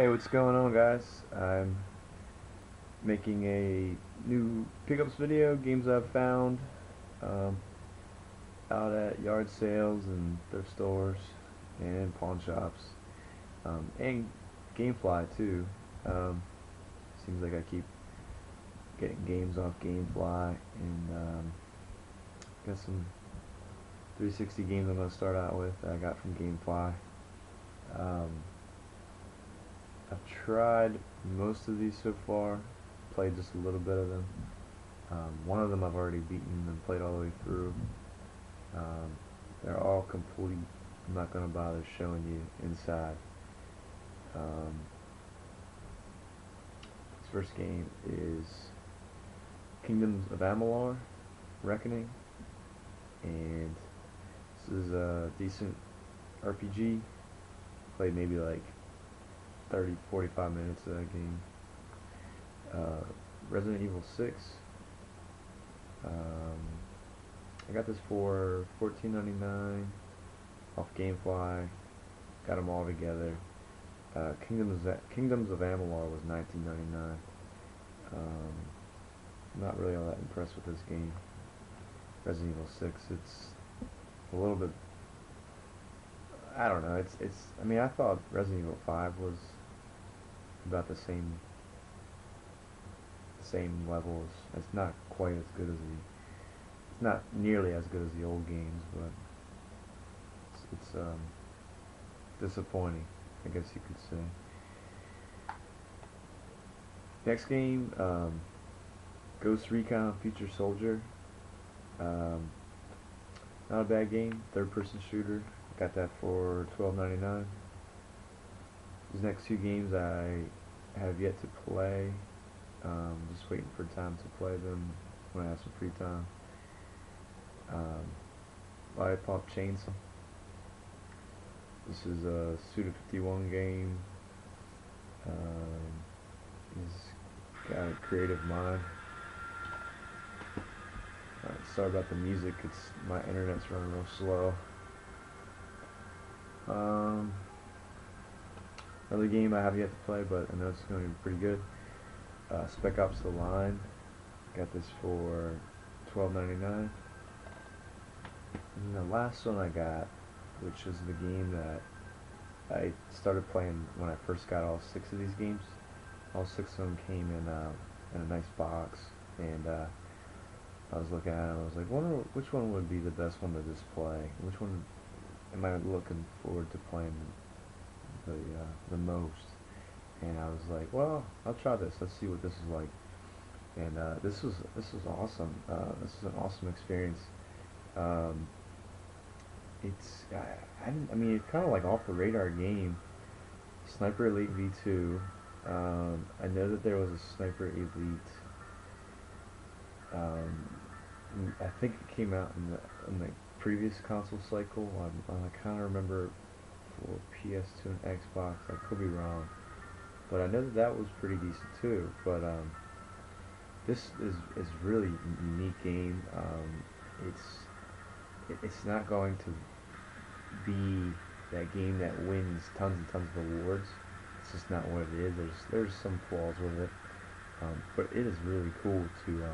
Hey, what's going on, guys? I'm making a new pickups video, games I've found um, out at yard sales and thrift stores and pawn shops, and GameFly too. Um, Seems like I keep getting games off GameFly, and got some 360 games I'm gonna start out with that I got from GameFly. Um, I've tried most of these so far, played just a little bit of them. One of them I've already beaten and played all the way through. Um, they're all complete. I'm not going to bother showing you inside. Um, this first game is Kingdoms of Amalur Reckoning, and this is a decent RPG. Played maybe like 30, 45 minutes of that game. Resident Evil 6. I got this for $14.99 off GameFly. Got them all together. Kingdoms of Amalur was $19.99. Not really all that impressed with this game. Resident Evil 6. It's a little bit. I don't know. It's. I mean, I thought Resident Evil 5 was about the same level as. It's not quite as good as the. It's not nearly as good as the old games, but it's disappointing, I guess you could say. Next game, Ghost Recon Future Soldier. Um, Not a bad game, third-person shooter. Got that for $12.99. These next two games I have yet to play. Just waiting for time to play them when I have some free time. Lollipop Chainsaw. This is a Suda51 game. He's got a creative mind. Sorry about the music. It's my internet's running real slow. Another game I have yet to play, but I know it's going to be pretty good. Spec Ops: The Line. Got this for $12.99. And the last one I got, which is the game that I started playing when I first got all 6 of these games. All 6 of them came in a nice box, and I was looking at it. I was like, wonder which one would be the best one to just play. Which one am I looking forward to playing the most? And I was like, well, I'll try this. Let's see what this is like. And this was awesome. This is an awesome experience. Um, I mean, it's kind of like off the radar game. Sniper Elite V2. I know that there was a Sniper Elite. I think it came out in the previous console cycle. I kind of remember for PS2 and Xbox. I could be wrong, but I know that that was pretty decent too. But this is really unique game. It's not going to be that game that wins tons and tons of awards. It's just not what it is. There's some flaws with it, but it is really cool to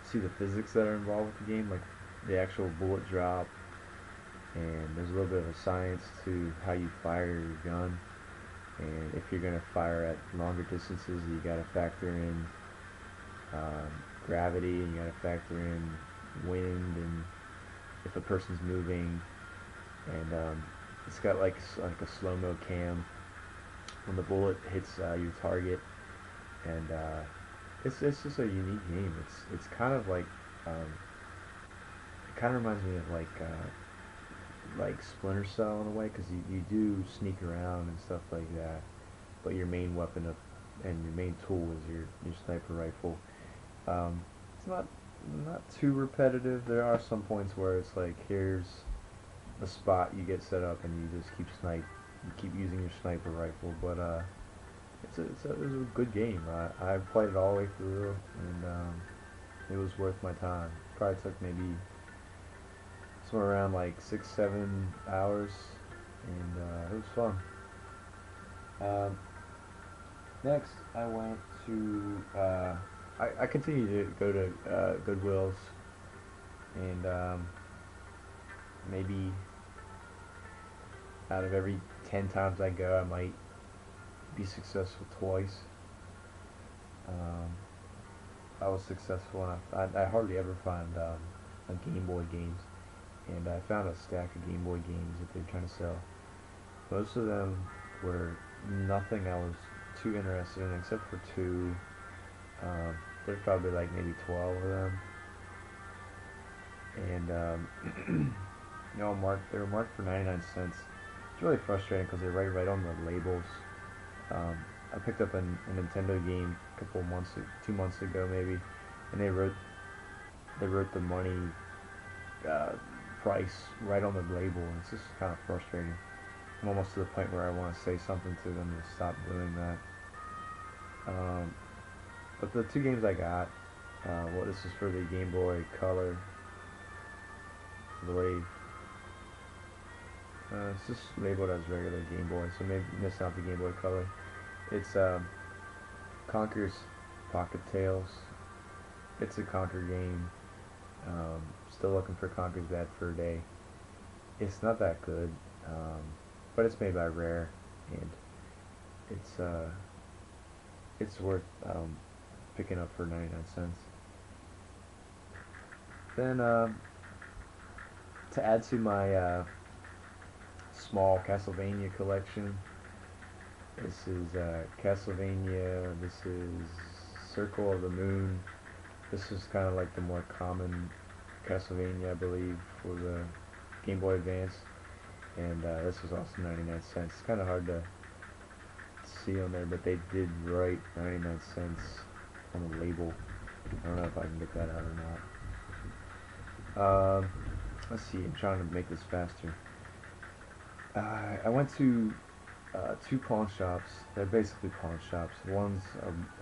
see the physics that are involved with the game, like the actual bullet drop, and there's a little bit of a science to how you fire your gun. And if you're going to fire at longer distances, you got to factor in gravity, and you got to factor in wind, and if a person's moving, and it's got like a slow-mo cam when the bullet hits your target, and it's just a unique game. It's kind of like it kind of reminds me of like Splinter Cell in a way, because you do sneak around and stuff like that, but your main weapon and your main tool is your sniper rifle. It's not too repetitive. There are some points where it's like, here's a spot you get set up and you just keep using your sniper rifle, but it's a good game. I played it all the way through, and it was worth my time. Probably took maybe somewhere around like 6-7 hours, and it was fun. Um, Next, I went to I continue to go to Goodwills, and maybe out of every 10 times I go, I might be successful twice. Um, I was successful, and I hardly ever find Game Boy games, and I found a stack of Game Boy games that they're trying to sell. Most of them were nothing I was too interested in, except for two. There's probably like maybe 12 of them, and they were marked for 99 cents. It's really frustrating because they're right on the labels. Um, I picked up a Nintendo game a couple months, 2 months ago maybe, and they wrote the money uh, price right on the label, and it's just kind of frustrating. I'm almost to the point where I want to say something to them to stop doing that. Um, but the two games I got, well, this is for the Game Boy Color, I believe. It's just labeled as regular Game Boy, so maybe that's not the Game Boy Color. It's Conker's Pocket Tales. It's a Conker game. Still looking for Conker's Bad Fur Day. It's not that good, but it's made by Rare, and it's uh, it's worth picking up for 99 cents. Then to add to my small Castlevania collection, this is Castlevania. This is Circle of the Moon. This is kind of like the more common Castlevania, I believe, for the Game Boy Advance. And this was also 99 cents. It's kind of hard to see on there, but they did write 99 cents on the label. I don't know if I can get that out or not. Let's see, I'm trying to make this faster. I went to two pawn shops. They're basically pawn shops. One's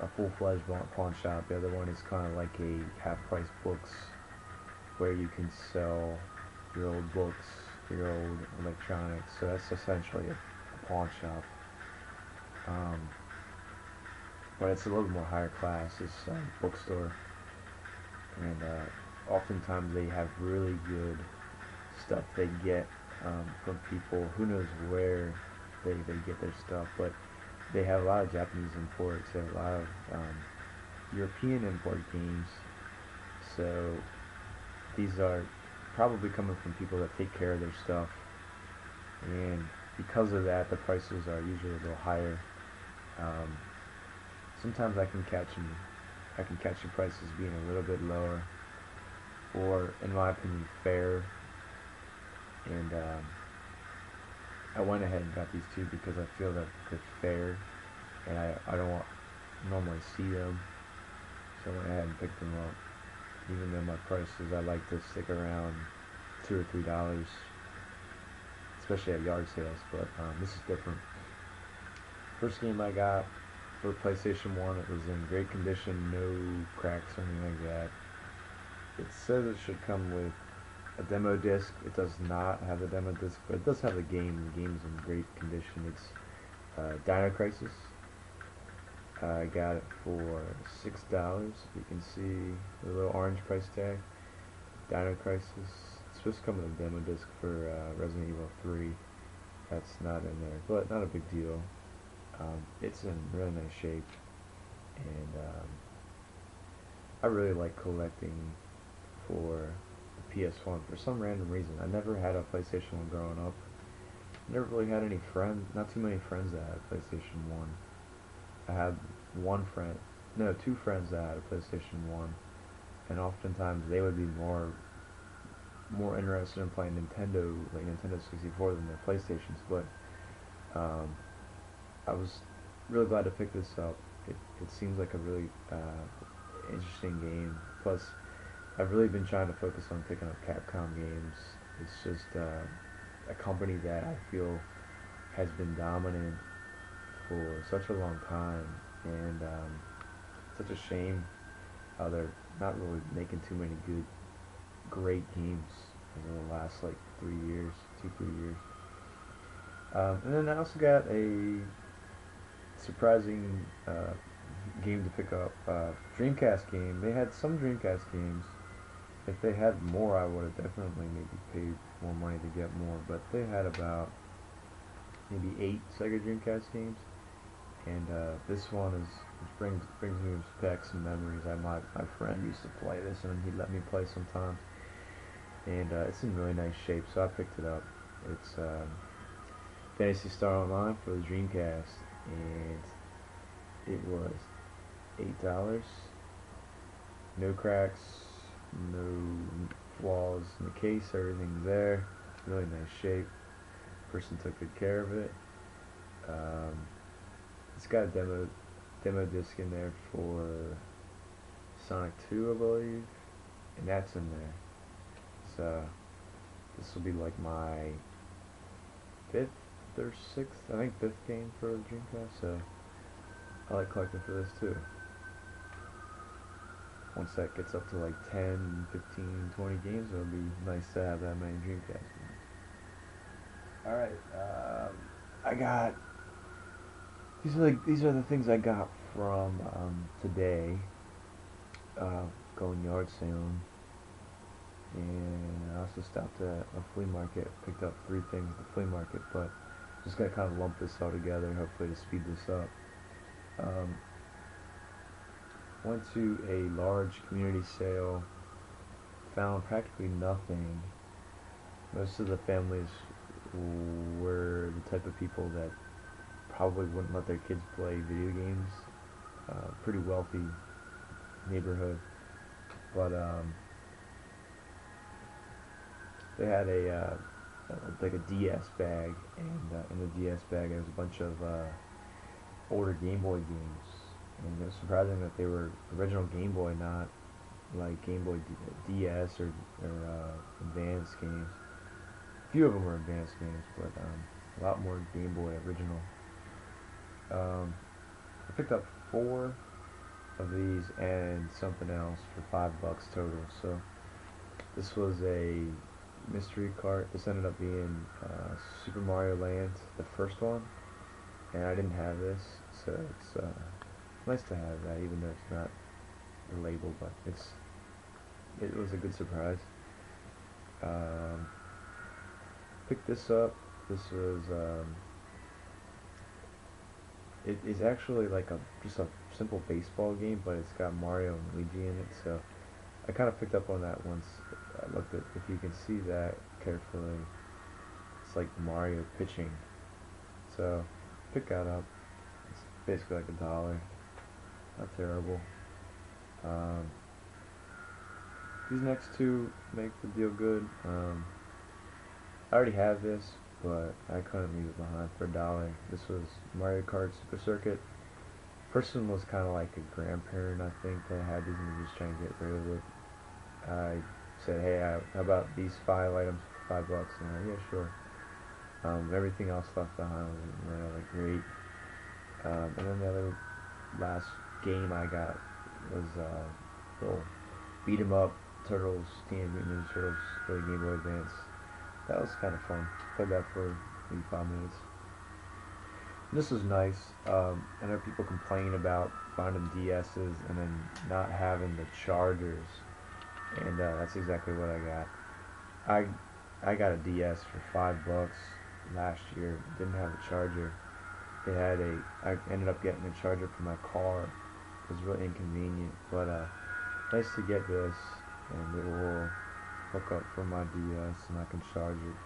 a full-fledged pawn shop. The other one is kind of like a half-price books where you can sell your old books, your old electronics. So that's essentially a pawn shop. Um, but it's a little more higher class. It's a bookstore, and oftentimes they have really good stuff they get from people. Who knows where they get their stuff, but they have a lot of Japanese imports. They have a lot of European import games. So these are probably coming from people that take care of their stuff, and because of that, the prices are usually a little higher. Um, Sometimes I can catch the prices being a little bit lower, or in my opinion, fair. And I went ahead and got these two because I feel that they're fair, and I don't normally see them, so I went ahead and picked them up. Even though my prices, I like to stick around $2 or $3, especially at yard sales. But this is different. First game I got for PlayStation 1, it was in great condition, no cracks or anything like that. It says it should come with a demo disc. It does not have a demo disc, but it does have the game. The game's in great condition. It's Dino Crisis. I got it for $6. You can see the little orange price tag. Dino Crisis. It's supposed to come with a demo disc for Resident Evil 3. That's not in there, but not a big deal. It's in really nice shape, and I really like collecting for the PS1 for some random reason. I never had a PlayStation 1 growing up. Never really had any friends, not too many friends that had a PlayStation 1. I had two friends that had a PlayStation 1, and oftentimes they would be more interested in playing Nintendo, like Nintendo 64 than their PlayStations, but um, I was really glad to pick this up. It seems like a really interesting game. Plus, I've really been trying to focus on picking up Capcom games. It's just a company that I feel has been dominant for such a long time, and such a shame how they're not really making too many great games in the last like 3 years, 2, 3 years. And then I also got a surprising game to pick up. Dreamcast game. They had some Dreamcast games. If they had more, I would have definitely maybe paid more money to get more. But they had about maybe 8 Sega Dreamcast games, and this one is brings me back some memories. My friend used to play this, and he'd let me play sometimes, and it's in really nice shape, so I picked it up. It's Fantasy Star Online for the Dreamcast, and it was $8. No cracks, no flaws in the case. Everything's there. Really nice shape. Person took good care of it. Um, it's got a demo disc in there for Sonic 2, I believe, and that's in there. So this will be like my fifth or sixth, I think fifth game for the Dreamcast. So I like collecting for this too. Once that gets up to like 10, 15, 20 games, it'll be nice to have that many Dreamcast games. Alright, I got these are the things I got from today. Going yard sailing, and I also stopped at a flea market, picked up 3 things at the flea market, but just gonna kind of lump this all together, hopefully to speed this up. Um, Went to a large community sale, found practically nothing. Most of the families were the type of people that probably wouldn't let their kids play video games. Pretty wealthy neighborhood, but they had like a DS bag, and in the DS bag there was a bunch of older Game Boy games, and it was surprising that they were original Game Boy, not like Game Boy DS or advanced games. A few of them were advanced games, but a lot more Game Boy original. Um, I picked up 4 of these and something else for $5 total. So this was a mystery cart. This ended up being Super Mario Land, the first one, and I didn't have this, so it's nice to have that, even though it's not the label, but it was a good surprise. Um, Picked this up. This was it is actually like just a simple baseball game, but it's got Mario and Luigi in it, so I kind of picked up on that once I looked at, if you can see that carefully, it's like Mario pitching. So pick that up. It's basically like $1. Not terrible. Um, these next 2 make the deal good. I already have this, but I couldn't leave it behind for $1. This was Mario Kart Super Circuit. Person was kind of like a grandparent, I think, that had these and was just trying to get rid of it. I said, hey, how about these 5 items for $5? And yeah, sure. Everything else left behind was really great. And then the other last game I got was little beat 'em up Turtles, Teenage Mutant Ninja Turtles for the Game Boy Advance. That was kind of fun. Played that for maybe 5 minutes. And this was nice. I know people complain about finding DS's and then not having the chargers, and that's exactly what I got. I got a DS for $5 last year. Didn't have a charger. I ended up getting a charger for my car. It was really inconvenient, but nice to get this, and it will hook up from my DS, and I can charge it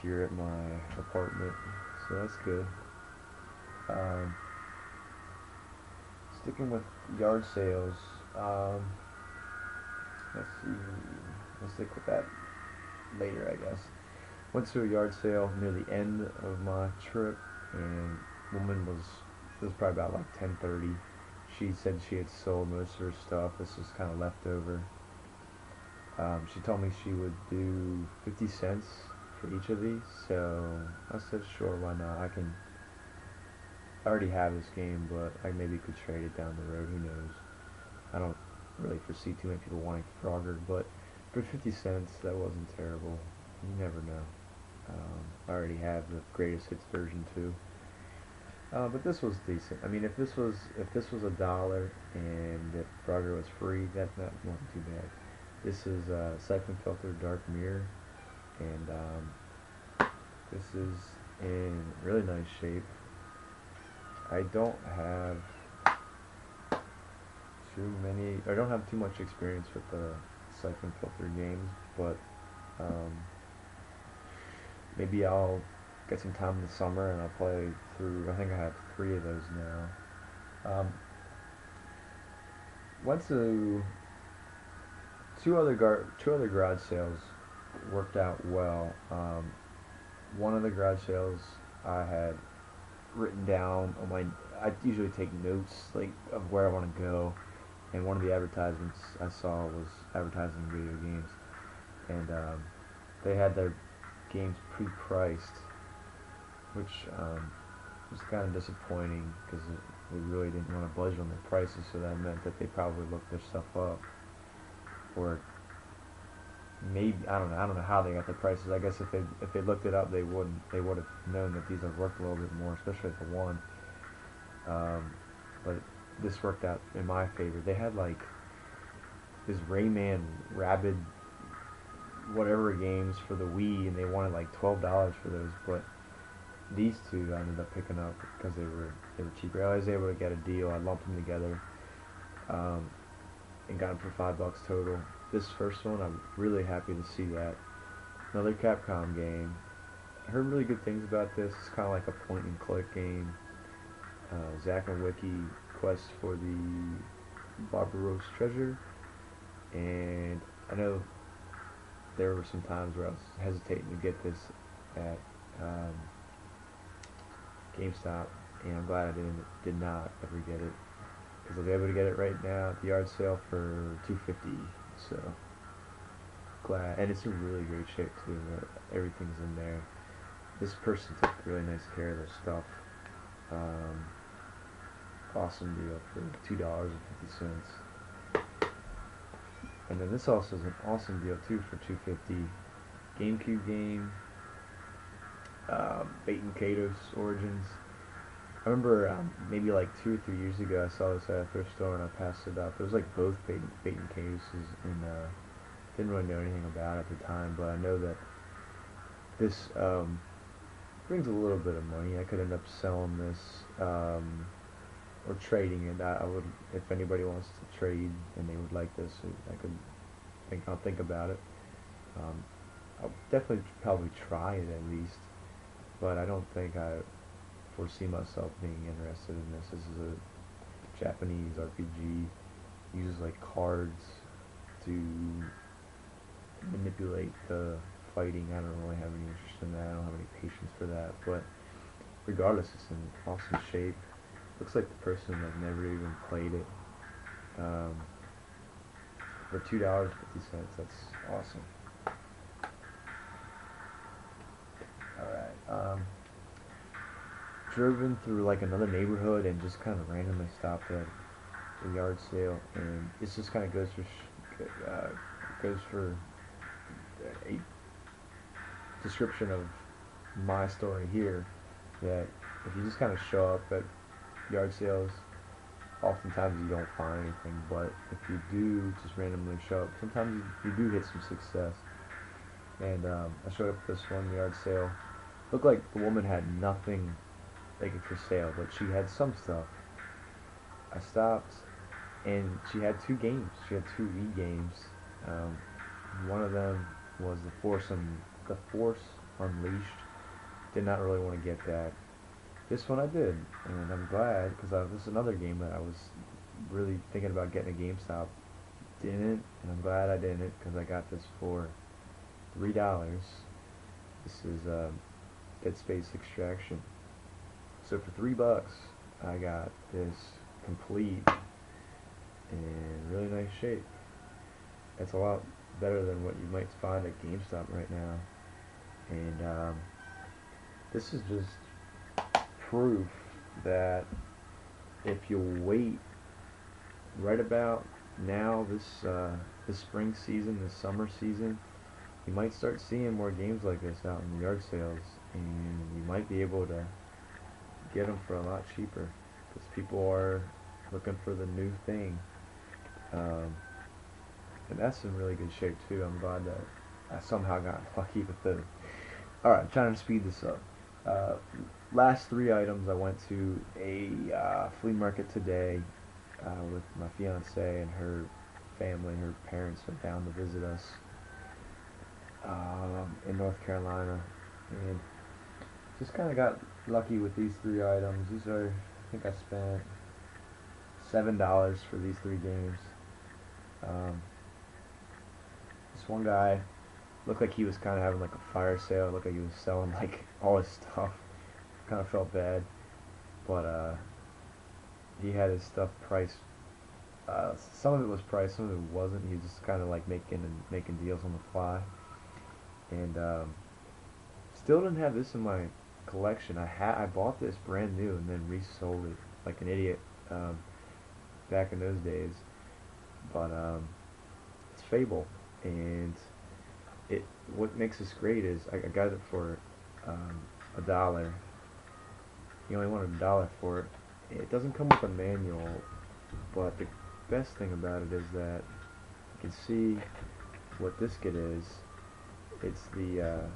here at my apartment, so that's good. Um, Sticking with yard sales, let's see, we'll stick with that later, I guess. Went to a yard sale near the end of my trip, and it was probably about like 10:30. She said she had sold most of her stuff. This was kind of leftover. She told me she would do 50 cents for each of these, so I said sure, why not. I already have this game, but I maybe could trade it down the road, who knows. I don't really foresee too many people wanting Frogger, but for 50 cents, that wasn't terrible. You never know. I already have the greatest hits version too. But this was decent. I mean, if this was $1 and if Frogger was free, that wasn't too bad. This is Siphon Filter Dark Mirror, and this is in really nice shape. I don't have I don't have too much experience with the Siphon Filter games, but um, maybe I'll get some time in the summer and I'll play through. I think I have 3 of those now. Went to two other garage sales, worked out well. One of the garage sales I had written down on my. I usually take notes like of where I want to go, and one of the advertisements I saw was advertising video games, and they had their games pre-priced, which was kind of disappointing because they really didn't want to budge on their prices, so that meant that they probably looked their stuff up, or maybe I don't know how they got the prices. I guess if they looked it up, they would have known that these are worth a little bit more, especially for one. But this worked out in my favor. They had like this Rayman Rabid whatever games for the Wii, and they wanted like $12 for those. But these two I ended up picking up because they were cheaper. I was able to get a deal. I lumped them together, um, and got them for $5 total. This first one, I'm really happy to see that. Another Capcom game. I heard really good things about this. It's kind of like a point and click game. Zack and Wiki quest for the Barbaros treasure, and I know there were some times where I was hesitating to get this at um, GameStop, and I'm glad I did not ever get it because I'll be able to get it right now at the yard sale for $2.50. So glad, and it's in really great shape too. Everything's in there. This person took really nice care of their stuff. Um, awesome deal for $2.50. And then this also is an awesome deal too for $2.50. GameCube game, Bait and Kato's Origins. I remember maybe like 2 or 3 years ago I saw this at a thrift store and I passed it up. It was like both Bait and Kato's, and didn't really know anything about it at the time, but I know that this brings a little bit of money. I could end up selling this or trading it. I would, if anybody wants to trade and they would like this, I'll think about it. I'll definitely probably try it at least, but I don't think I foresee myself being interested in this. This is a Japanese RPG. Uses like cards to manipulate the fighting. I don't really have any interest in that. I don't have any patience for that. But regardless, it's in awesome shape. Looks like the person has never even played it. For $2.50, that's awesome. Alright, driven through like another neighborhood and just kind of randomly stopped at a yard sale, and it just kind of goes for a description of my story here, that if you just kind of show up at yard sales, oftentimes you don't find anything, but if you do just randomly show up, sometimes you do hit some success. And I showed up at this one yard sale. Looked like the woman had nothing like for sale, but she had some stuff. I stopped, and she had 2 games. She had 2 Wii games. One of them was the Force Unleashed. Did not really want to get that. This one I did, and I'm glad because this is another game that I was really thinking about getting at GameStop. Didn't, and I'm glad I didn't because I got this for $3. This is Dead Space Extraction. So for $3, I got this complete in really nice shape. It's a lot better than what you might find at GameStop right now. And this is just proof that if you wait right about now, this spring season, this summer season, you might start seeing more games like this out in the yard sales, and you might be able to get them for a lot cheaper because people are looking for the new thing. Um, and that's in really good shape too. I'm glad that I somehow got lucky with those. Alright, I'm trying to speed this up. Uh, Last three items, I went to a flea market today with my fiance and her family. Her parents went down to visit us in North Carolina, and just kind of got lucky with these three items. These are, I think I spent $7 for these three games. Um, this one guy looked like he was kind of having like a fire sale. Looked like he was selling like all his stuff. Kind of felt bad, but he had his stuff priced. Some of it was priced, some of it wasn't. He was just kind of like making deals on the fly, and still didn't have this in my collection. I bought this brand new and then resold it like an idiot um, back in those days. But it's Fable, and it what makes this great is I got it for $1. He only wanted $1 for it. It doesn't come with a manual, but the best thing about it is that you can see what this kit is. It's the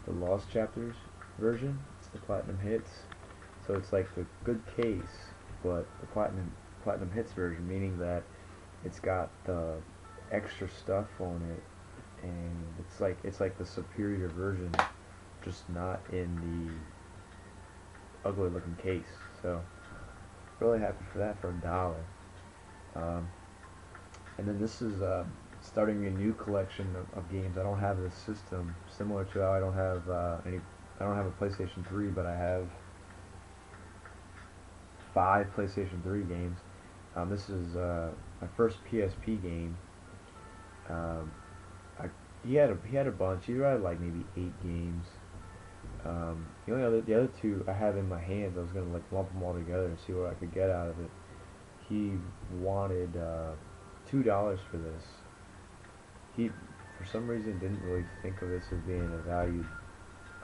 Lost Chapters version. It's the Platinum Hits. So it's like the good case, but the Platinum Hits version, meaning that it's got the extra stuff on it, and it's like the superior version, just not in the ugly looking case. So really happy for that for $1. And then this is starting a new collection of games. I don't have this system, similar to how I don't have I don't have a PlayStation 3, but I have 5 PlayStation 3 games. This is my first PSP game. Um, he had a bunch. He had like maybe 8 games. The other two I have in my hands. I was gonna like lump them all together and see what I could get out of it. He wanted $2 for this. He, for some reason, didn't really think of this as being a valued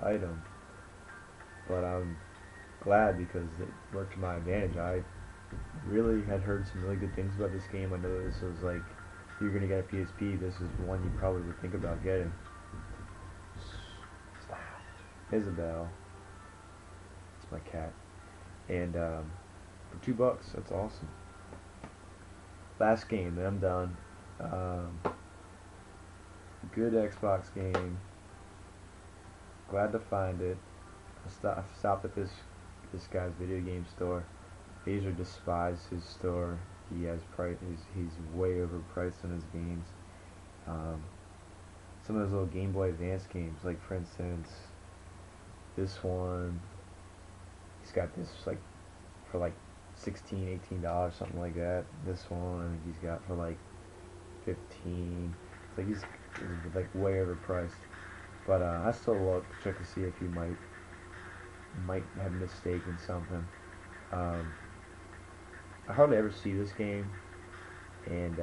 item, but I'm glad because it worked to my advantage. I really had heard some really good things about this game. I know this was like, if you're gonna get a PSP, this is one you probably would think about getting. Isabel, it's my cat, and for $2, that's awesome. Last game, then I'm done. Good Xbox game. Glad to find it. I stopped at this guy's video game store. Asia despised his store. He has he's way overpriced on his games. Some of those little Game Boy Advance games, like for instance, this one. He's got this like for like $16, $18, something like that. This one I think he's got for like 15. It's like he's like way overpriced. But I still look, check to see if he might have mistaken something. I hardly ever see this game, and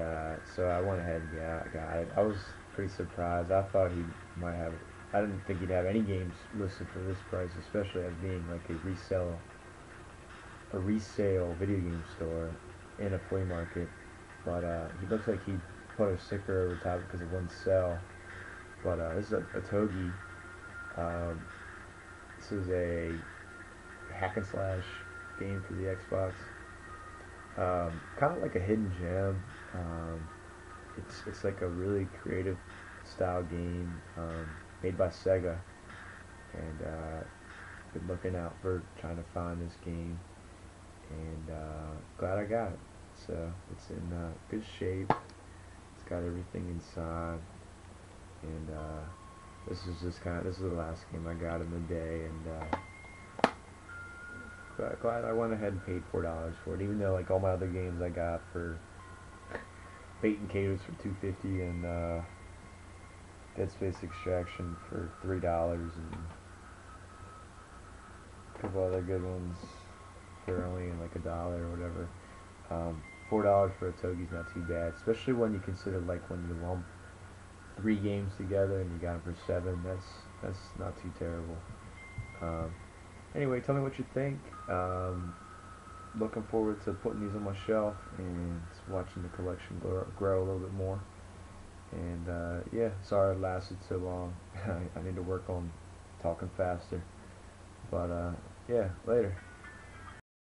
so I went ahead and got it. I was pretty surprised. I thought he might have. I didn't think he'd have any games listed for this price, especially as being like a resale video game store in a flea market. But he looks like he put a sticker over the top because it wouldn't sell. But this is a Togi. This is a hack and slash game for the Xbox. Kind of like a hidden gem. It's like a really creative style game made by Sega, and been looking out for trying to find this game, and glad I got it. So it's in good shape. It's got everything inside, and this is the last game I got in the day, and glad I went ahead and paid $4 for it, even though like all my other games I got for Bait and Caters for $2.50 and Dead Space Extraction for $3 and a couple other good ones for only like $1 or whatever. $4 for a Togi's not too bad, especially when you consider like when you lump 3 games together and you got them for $7. That's not too terrible. Anyway, tell me what you think. Looking forward to putting these on my shelf and watching the collection grow a little bit more. And yeah, sorry it lasted so long. I need to work on talking faster. But yeah, later.